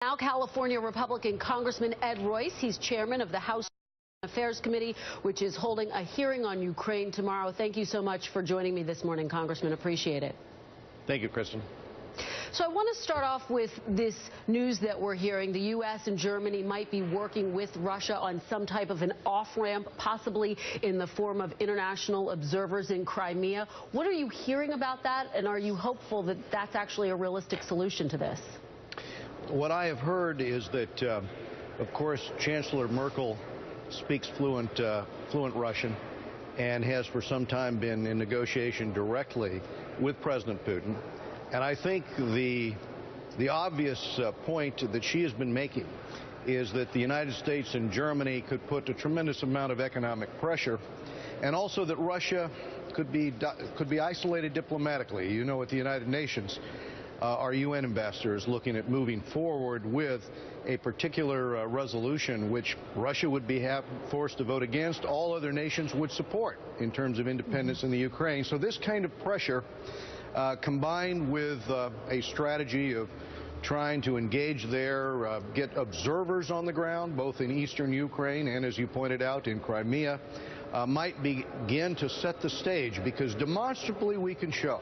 Now, California Republican Congressman Ed Royce, he's chairman of the House Affairs Committee, which is holding a hearing on Ukraine tomorrow. Thank you so much for joining me this morning, Congressman. Appreciate it. Thank you, Kristen. So I want to start off with this news that we're hearing. The U.S. and Germany might be working with Russia on some type of an off-ramp, possibly in the form of international observers in Crimea. What are you hearing about that, and are you hopeful that that's actually a realistic solution to this? What I have heard is that, of course, Chancellor Merkel speaks fluent Russian and has for some time been in negotiation directly with President Putin. And I think the obvious point that she has been making is that the United States and Germany could put a tremendous amount of economic pressure, and also that Russia could be isolated diplomatically. You know, at the United Nations, our UN ambassador is looking at moving forward with a particular resolution which Russia would be forced to vote against. All other nations would support in terms of independence in the Ukraine. So this kind of pressure, combined with a strategy of trying to engage there, get observers on the ground, both in eastern Ukraine and, as you pointed out, in Crimea, might begin to set the stage, because demonstrably we can show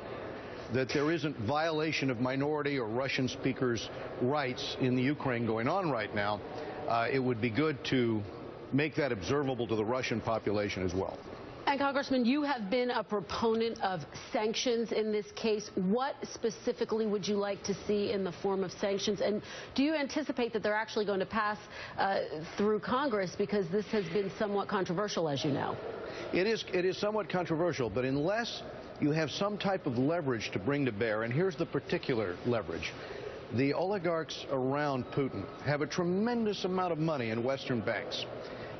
that there isn't violation of minority or Russian speakers' rights in the Ukraine going on right now. It would be good to make that observable to the Russian population as well. And Congressman, you have been a proponent of sanctions in this case. What specifically would you like to see in the form of sanctions? And do you anticipate that they're actually going to pass through Congress, because this has been somewhat controversial, as you know? It is somewhat controversial, but unless you have some type of leverage to bring to bear, and here's the particular leverage. The oligarchs around Putin have a tremendous amount of money in Western banks,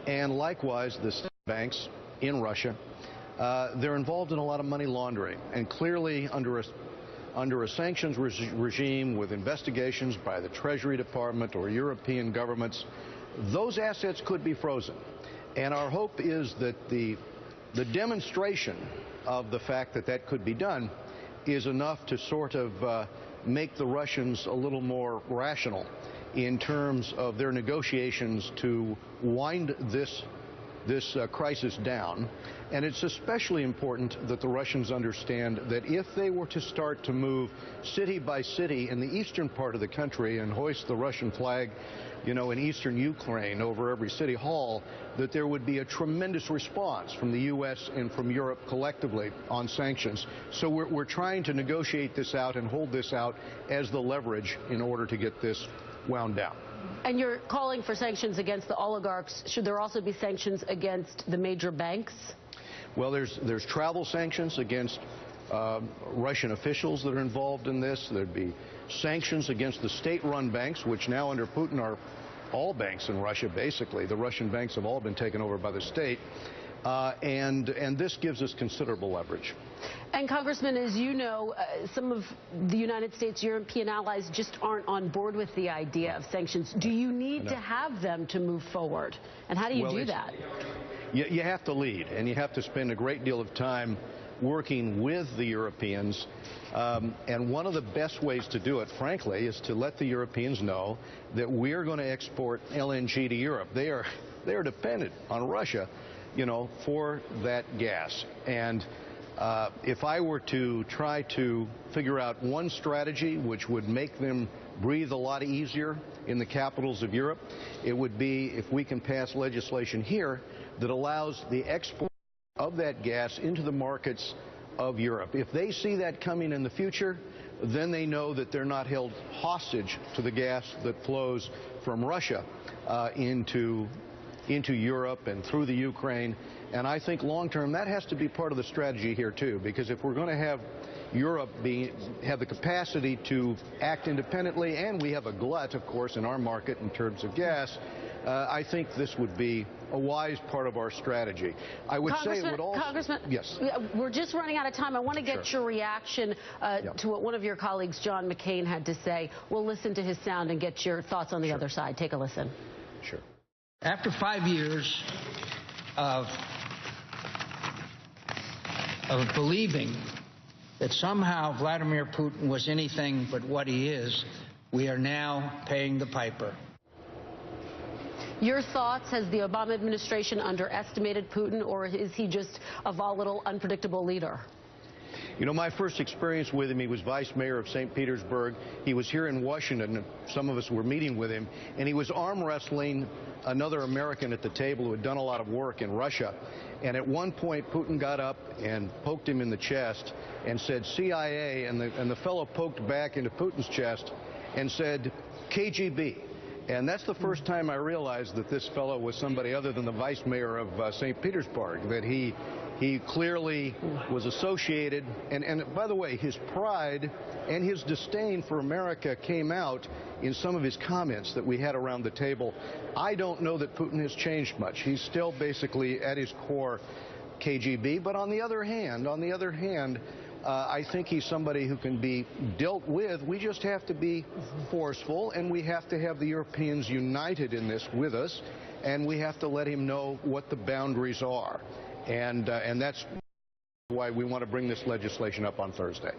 and likewise the state banks in Russia. They're involved in a lot of money laundering, and clearly under a sanctions regime with investigations by the Treasury Department or European governments, those assets could be frozen. And our hope is that the demonstration of the fact that that could be done is enough to sort of make the Russians a little more rational in terms of their negotiations to wind this crisis down. And it's especially important that the Russians understand that if they were to start to move city by city in the eastern part of the country and hoist the Russian flag, you know, in eastern Ukraine over every city hall, that there would be a tremendous response from the U.S. and from Europe collectively on sanctions. So we're trying to negotiate this out and hold this out as the leverage in order to get this wound down. And you're calling for sanctions against the oligarchs. Should there also be sanctions against the major banks? Well, there's travel sanctions against Russian officials that are involved in this. There'd be sanctions against the state-run banks, which now under Putin are all banks in Russia, basically. The Russian banks have all been taken over by the state. And this gives us considerable leverage. And Congressman, as you know, some of the United States, European allies just aren't on board with the idea of sanctions. Do you need to have them to move forward? And how do you do that? You have to lead, and you have to spend a great deal of time working with the Europeans. And one of the best ways to do it, frankly, is to let the Europeans know that we're going to export LNG to Europe. They are dependent on Russia, you know, for that gas. And if I were to try to figure out one strategy which would make them breathe a lot easier in the capitals of Europe, it would be if we can pass legislation here that allows the export of that gas into the markets of Europe. If they see that coming in the future, then they know that they're not held hostage to the gas that flows from Russia into Europe and through the Ukraine. And I think long-term that has to be part of the strategy here too, because if we're going to have Europe have the capacity to act independently, and we have a glut, of course, in our market in terms of gas, I think this would be a wise part of our strategy. I would say it would also... Congressman, yes. We're just running out of time. I want to get your reaction to what one of your colleagues, John McCain, had to say. We'll listen to his sound and get your thoughts on the other side. Take a listen. Sure. After 5 years of believing that somehow Vladimir Putin was anything but what he is, We are now paying the piper. Your thoughts? Has the Obama administration underestimated Putin, or is he just a volatile, unpredictable leader? You know, my first experience with him, he was vice mayor of St. Petersburg. He was here in Washington. Some of us were meeting with him, and he was arm wrestling another American at the table who had done a lot of work in Russia. And at one point, Putin got up and poked him in the chest and said, CIA, and the fellow poked back into Putin's chest and said, KGB. And that's the first time I realized that this fellow was somebody other than the vice mayor of St. Petersburg, that he clearly was associated. And by the way, his pride and his disdain for America came out in some of his comments that we had around the table. I don't know that Putin has changed much. He's still basically at his core KGB. But on the other hand, I think he's somebody who can be dealt with. We just have to be forceful, and we have to have the Europeans united in this with us, and we have to let him know what the boundaries are. And that's why we want to bring this legislation up on Thursday.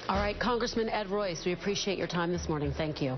All right, Congressman Ed Royce, we appreciate your time this morning. Thank you.